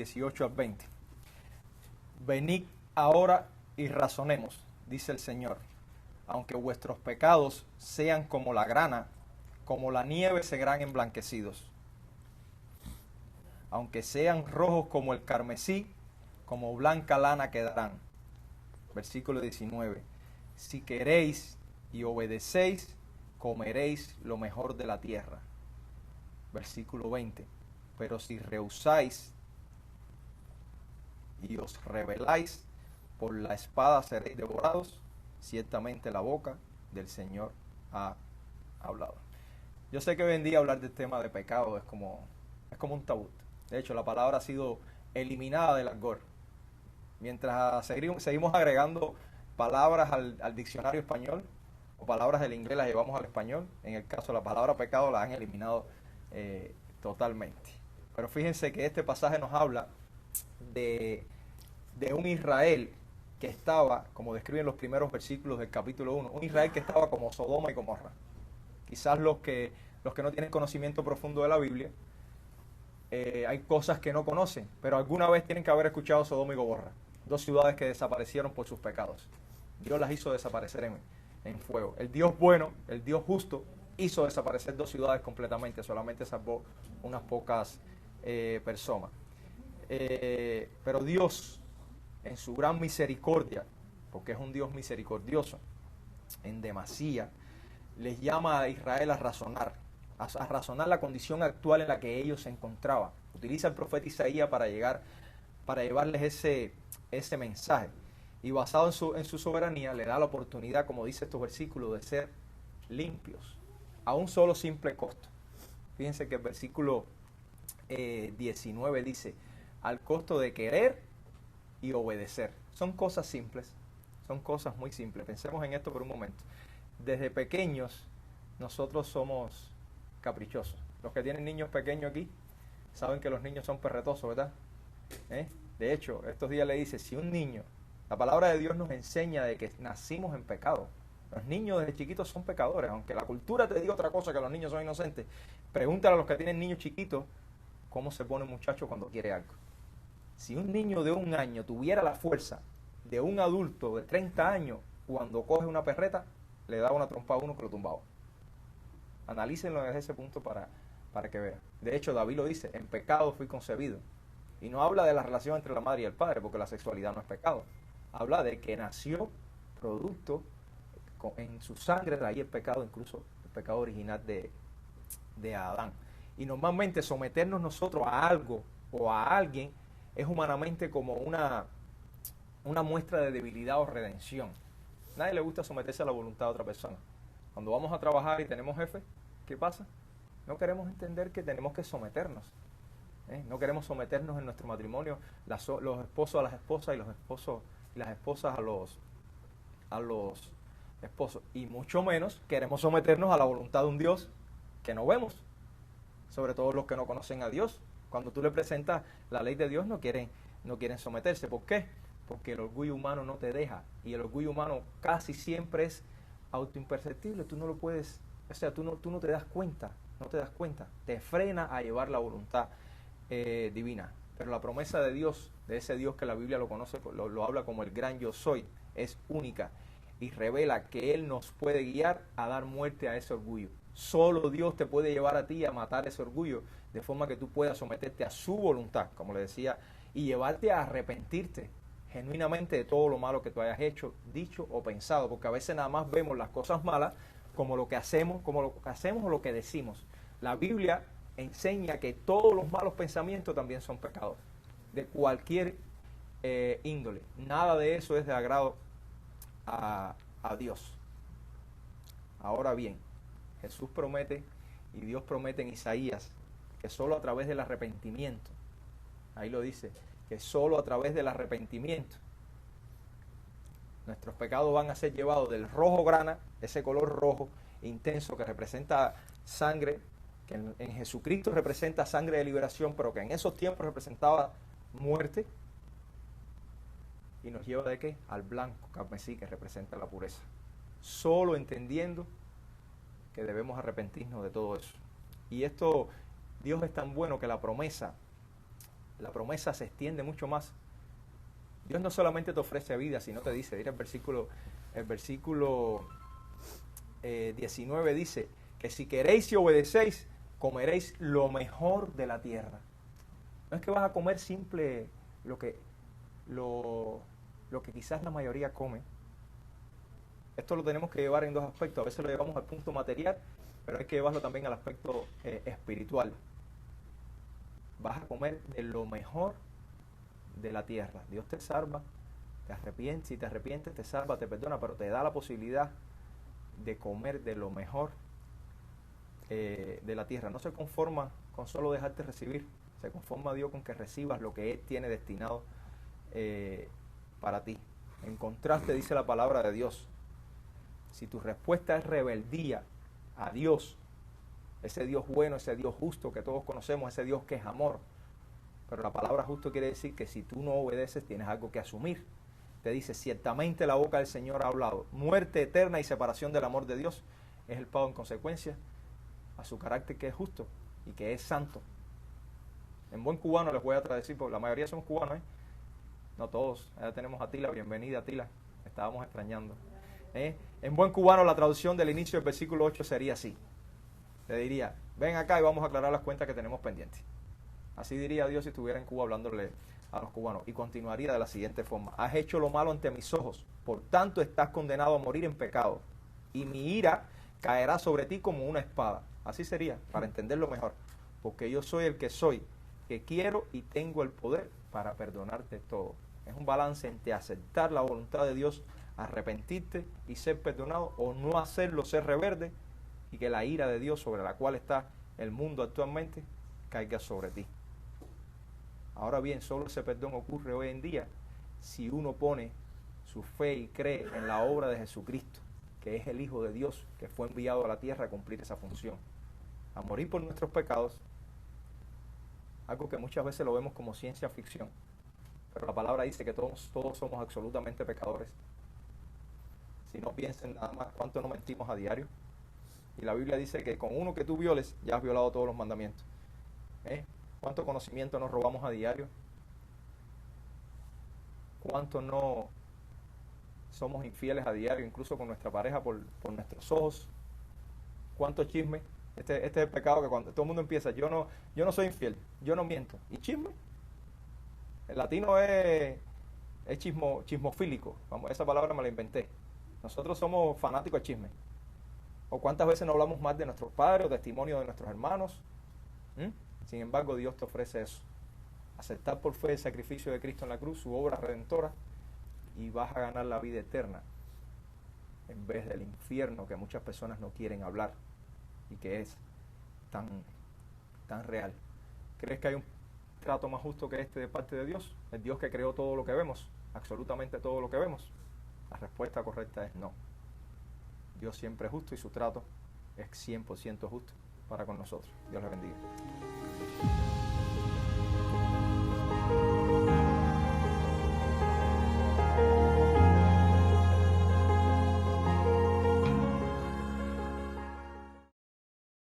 18 al 20. Venid ahora y razonemos, dice el Señor. Aunque vuestros pecados sean como la grana, como la nieve serán emblanquecidos. Aunque sean rojos como el carmesí, como blanca lana quedarán. Versículo 19. Si queréis y obedecéis, comeréis lo mejor de la tierra. Versículo 20. Pero si rehusáis y os rebeláis, por la espada seréis devorados. Ciertamente la boca del Señor ha hablado. Yo sé que hoy en día hablar del tema de pecado es como un tabú. De hecho, la palabra ha sido eliminada del argot. Mientras seguimos agregando palabras al diccionario español, o palabras del inglés las llevamos al español, en el caso de la palabra pecado la han eliminado totalmente. Pero fíjense que este pasaje nos habla de un Israel que estaba, como describen los primeros versículos del capítulo 1, un Israel que estaba como Sodoma y Gomorra. Quizás los que no tienen conocimiento profundo de la Biblia, hay cosas que no conocen, pero alguna vez tienen que haber escuchado Sodoma y Gomorra, dos ciudades que desaparecieron por sus pecados. Dios las hizo desaparecer en fuego. El Dios bueno, el Dios justo, hizo desaparecer dos ciudades completamente, solamente salvó unas pocas personas. Pero Dios, en su gran misericordia, porque es un Dios misericordioso, en demasía, les llama a Israel a razonar la condición actual en la que ellos se encontraban. Utiliza el profeta Isaías para llevarles ese mensaje. Y basado en su soberanía, le da la oportunidad, como dice estos versículos, de ser limpios, a un solo simple costo. Fíjense que el versículo 19 dice, al costo de querer y obedecer. Son cosas simples, son cosas muy simples. Pensemos en esto por un momento. Desde pequeños, nosotros somos caprichosos. Los que tienen niños pequeños aquí, saben que los niños son perretosos, ¿verdad? De hecho, estos días le dice, si un niño, la palabra de Dios nos enseña de que nacimos en pecado. Los niños desde chiquitos son pecadores, aunque la cultura te diga otra cosa, que los niños son inocentes. Pregúntale a los que tienen niños chiquitos cómo se pone un muchacho cuando quiere algo. Si un niño de 1 año tuviera la fuerza de un adulto de 30 años, cuando coge una perreta, le da una trompa a uno que lo tumbaba. Analícenlo desde ese punto para que vean. De hecho, David lo dice, en pecado fui concebido. Y no habla de la relación entre la madre y el padre, porque la sexualidad no es pecado. Habla de que nació producto, en su sangre traía el pecado, incluso el pecado original de Adán. Y normalmente someternos nosotros a algo o a alguien es humanamente como una muestra de debilidad o redención. Nadie le gusta someterse a la voluntad de otra persona. Cuando vamos a trabajar y tenemos jefe, ¿qué pasa? No queremos entender que tenemos que someternos. No queremos someternos en nuestro matrimonio, los esposos a las esposas y los esposos y las esposas a los esposos. Y mucho menos queremos someternos a la voluntad de un Dios que no vemos. Sobre todo los que no conocen a Dios. Cuando tú le presentas la ley de Dios no quieren someterse. ¿Por qué? Porque el orgullo humano no te deja. Y el orgullo humano casi siempre es autoimperceptible. Tú no lo puedes, tú no te das cuenta. No te das cuenta. Te frena a llevar la voluntad divina. Pero la promesa de Dios, de ese Dios que la Biblia lo conoce, lo habla como el gran yo soy, es única. Y revela que Él nos puede guiar a dar muerte a ese orgullo. Solo Dios te puede llevar a ti a matar ese orgullo, de forma que tú puedas someterte a su voluntad, como le decía, y llevarte a arrepentirte genuinamente de todo lo malo que tú hayas hecho, dicho o pensado, porque a veces nada más vemos las cosas malas como lo que hacemos o lo que decimos. La Biblia enseña que todos los malos pensamientos también son pecados, de cualquier índole. Nada de eso es de agrado a Dios. Ahora bien, Jesús promete y Dios promete en Isaías que solo a través del arrepentimiento, ahí lo dice, que solo a través del arrepentimiento nuestros pecados van a ser llevados del rojo grana, ese color rojo intenso que representa sangre, que en Jesucristo representa sangre de liberación, pero que en esos tiempos representaba muerte, y nos lleva ¿de qué? Al blanco carmesí, que representa la pureza. Solo entendiendo que debemos arrepentirnos de todo eso. Y esto, Dios es tan bueno que la promesa la promesa se extiende mucho más. Dios no solamente te ofrece vida, sino te dice, mira el versículo 19 dice, que si queréis y obedecéis, comeréis lo mejor de la tierra. No es que vas a comer simple lo que quizás la mayoría come. Esto lo tenemos que llevar en dos aspectos. A veces lo llevamos al punto material, pero hay que llevarlo también al aspecto espiritual. Vas a comer de lo mejor de la tierra. Dios te salva, te arrepientes, si te arrepientes, te salva, te perdona, pero te da la posibilidad de comer de lo mejor de la tierra. No se conforma con solo dejarte recibir, se conforma Dios con que recibas lo que Él tiene destinado para ti. En contraste, dice la palabra de Dios, si tu respuesta es rebeldía a Dios, ese Dios bueno, ese Dios justo que todos conocemos, ese Dios que es amor, pero la palabra justo quiere decir que si tú no obedeces tienes algo que asumir. Te dice, ciertamente la boca del Señor ha hablado, muerte eterna y separación del amor de Dios es el pago en consecuencia a su carácter que es justo y que es santo. En buen cubano les voy a traducir, porque la mayoría somos cubanos, no todos. Allá tenemos a Tila, bienvenida Tila, estábamos extrañando. En buen cubano la traducción del inicio del versículo 8 sería así. Te diría, ven acá y vamos a aclarar las cuentas que tenemos pendientes. Así diría Dios si estuviera en Cuba hablándole a los cubanos. Y continuaría de la siguiente forma. Has hecho lo malo ante mis ojos, por tanto estás condenado a morir en pecado. Y mi ira caerá sobre ti como una espada. Así sería, para entenderlo mejor. Porque yo soy el que soy, que quiero y tengo el poder para perdonarte todo. Es un balance entre aceptar la voluntad de Dios, arrepentirte y ser perdonado, o no hacerlo, ser rebelde, y que la ira de Dios sobre la cual está el mundo actualmente caiga sobre ti. Ahora bien, solo ese perdón ocurre hoy en día si uno pone su fe y cree en la obra de Jesucristo, que es el Hijo de Dios, que fue enviado a la tierra a cumplir esa función, a morir por nuestros pecados, algo que muchas veces lo vemos como ciencia ficción, pero la palabra dice que todos somos absolutamente pecadores. Si no piensen nada más cuánto no mentimos a diario. Y la Biblia dice que con uno que tú violes, ya has violado todos los mandamientos. ¿Cuánto conocimiento nos robamos a diario? ¿Cuánto no somos infieles a diario, incluso con nuestra pareja por nuestros ojos? ¿Cuánto chisme? Este es el pecado que cuando todo el mundo empieza, yo no soy infiel, yo no miento. ¿Y chisme? El latino es chismofílico. Vamos, esa palabra me la inventé. Nosotros somos fanáticos del chisme. ¿O cuántas veces no hablamos más de nuestros padres o testimonio de nuestros hermanos? Sin embargo, Dios te ofrece eso. Aceptar por fe el sacrificio de Cristo en la cruz, su obra redentora, y vas a ganar la vida eterna en vez del infierno que muchas personas no quieren hablar y que es tan real. ¿Crees que hay un trato más justo que este de parte de Dios? El Dios que creó todo lo que vemos, absolutamente todo lo que vemos. La respuesta correcta es no. Dios siempre es justo y su trato es 100% justo para con nosotros. Dios les bendiga.